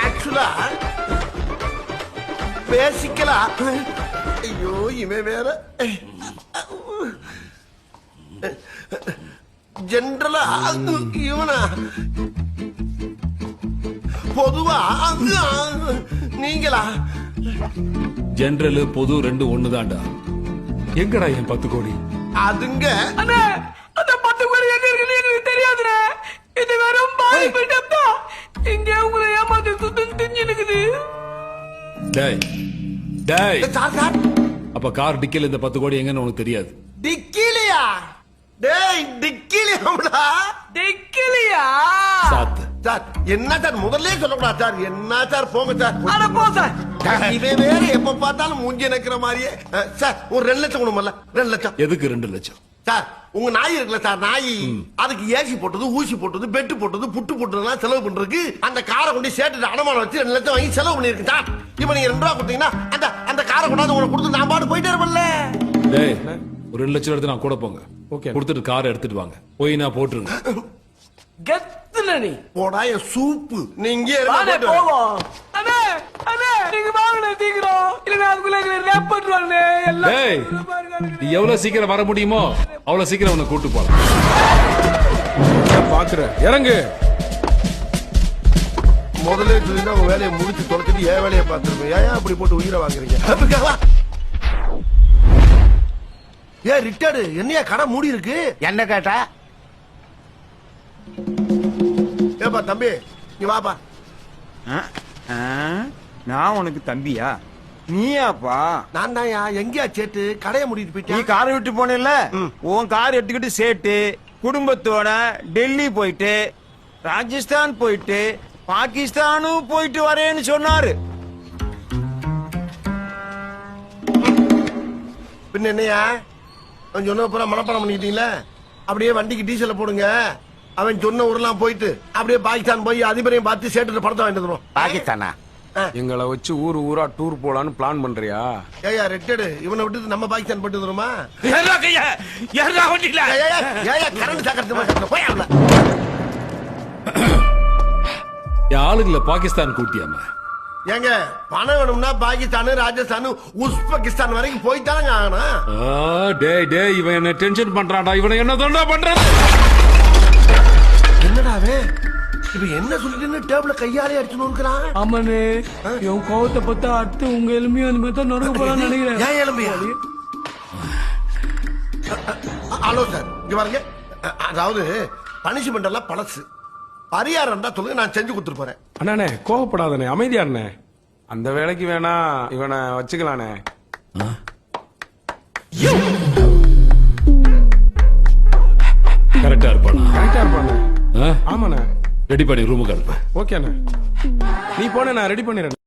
ஆக்சுவலா பேசிக்கலா ஐயோ இவன் வேற ஜென்ரலா இவனா பொதுவா நீங்களா ஜெனரல் பொது ரெண்டு ஒண்ணுதான்டா. எங்கடா என் 10 கோடி? அதுங்க அந்த 10 கோடி எங்க இருக்குன்னு எனக்கு தெரியாதுண்ணே. இது வெறும் பாதி பில்டப் தான். இங்க உங்களை ஏமாத்தி சுத்தம் தெரிஞ்சு இருக்குது. டேய் டேய், சார் சார் அப்ப கார் டிக்கில இந்த 10 கோடி எங்கன்னு உனக்கு தெரியாது? டிக்கிலியா? டேய் டிக்கிலியாடா. டிக்கிலியா? சாத்து. சார் என்ன சார் முதல்ல சொல்லக்கூடாது சார். என்ன சார் போங்க சார். அட போ சார். இவன் வேற எப்ப பார்த்தாலும் மூஞ்சி நக்கிற மாதிரியே. சார் ஒரு 2 லட்சம் கொடுமல்ல. 2 லட்சம். எதுக்கு 2 லட்சம்? சார் உங்க நாய் இருக்குல்ல சார், நாய் அதுக்கு ஏசி போட்டது, ஊசி போட்டது, பெட்டு போட்டது, புட்டு போட்டதுலாம் செலவு பண்றதுக்கு அந்த காரை கொண்டு சேர்த்து அடமானம் வச்சு 2 லட்சம் வாங்கி செலவு பண்ணிருக்கு சார். இப்ப நீங்க 2 ரூபா கொடுத்தீங்கன்னா அந்த காரை கொண்டாந்து உங்களுக்கு கொடுத்து நான் பாட்டு போயிட்டே இருப்பேன்ல. டேய் ஒரு 2 லட்சம் எடுத்து நான் கூட போங்க. ஓகே. கொடுத்துட்டு காரை எடுத்துட்டு வாங்க. போய் நான் போட்டுருங்க. கெத்துல நீ போடா என் சூப்பு. நீ இங்கே வாடே போவோம். அண்ணே அண்ணே நீங்க வாங்கண்ணே சீக்கிரம். இல்ல அதுக்குள்ள ரேப் பண்றானே எல்லாம். டேய் நீ எவ்வளவு சீக்கிரம் வர முடியுமோ அவ்வளவு சீக்கிரம் உன்னை கூட்டு போலாம். பாக்குற இறங்கு. முதல்ல சொல்லிட்டு உங்க வேலையை முடிச்சு தொலைச்சிட்டு என் வேலையை பார்த்துருப்பேன். ஏன் அப்படி போட்டு உயிரை வாங்குறீங்க? ஏன் ரிட்டார்டு என்னையா கடை மூடி இருக்கு? என்ன கேட்டா? ஏப்பா தம்பி நீ வாப்பா. நான் உனக்கு தம்பியா? நீயாப்பா? நான் தான் எங்கேயா சேட்டு கடையை மூடிட்டு நீ போயிட்டேன். காரை விட்டு போனேல்ல, உன் கார் எடுத்துக்கிட்டு சேட்டு குடும்பத்தோட டெல்லி போயிட்டு ராஜஸ்தான் போயிட்டு பாகிஸ்தானும் போயிட்டு வரேன்னு சொன்னாரு. பின்ன என்னையா அவன் சொன்ன பூரா மனப்பாடம் பண்ணிக்கிட்டீங்களா? அப்படியே வண்டிக்கு டீசல போடுங்க. அவன் சொன்ன ஊரெல்லாம் போயிட்டு அப்படியே பாகிஸ்தான் போய் அதிபரையும் பார்த்து சேட்டு படத்தை வாங்கிட்டு வந்துடும். பாகிஸ்தானா? எங்களை வச்சு ஊரா டூர் போலான்னு பிளான் பண்றியா? ஏயா ரெட்டடு இவனை விட்டு நம்ம பாகிஸ்தான் போயிட்டு வந்துருமா? கரண்ட் சாக்கறது போய் என் ஆளுங்களை பாகிஸ்தான் கூட்டியாம. ஏங்க பணம் வேணும்னா பாகிஸ்தான், ராஜஸ்தான், உஸ்பெகிஸ்தான் வரைக்கும் போய்த்தாங்க ஆகணும். டேய் டேய் இவன் என்ன டென்ஷன் பண்றான்டா. இவனை என்ன தண்டா பண்றான்? என்னடாவே இப்ப என்ன சொல்லிட்டு டேபிள கையாலே அடிச்சு நொறுக்குறான். ஆமாண்ணே என் கோவத்தை பார்த்தா அடுத்து உங்க எலுமையும் அந்த மாதிரி தான் நொறுக்க போறான்னு நினைக்கிறேன். ஏன் எலும்பியா? ஹலோ சார் இங்க பாருங்க. அதாவது பனிஷ்மெண்ட் எல்லாம் பழசு. பரிகாரம் தான் சொல்லுங்க, நான் செஞ்சு கொடுத்துட்டு போறேன். அண்ணாண்ணே கோவப்படாதண்ணே, அமைதியா அண்ணே. அந்த வேலைக்கு வேணா இவனை வச்சுக்கலானே. கரெக்டா இருப்பானா? கரெக்டா இருப்பானே. ஆமாண்ணே. ரெடி பண்ணி ரூமுக்கு அனுப்பு. ஓகே அண்ணே, நீ போன நான் ரெடி பண்ணிடுறேன்.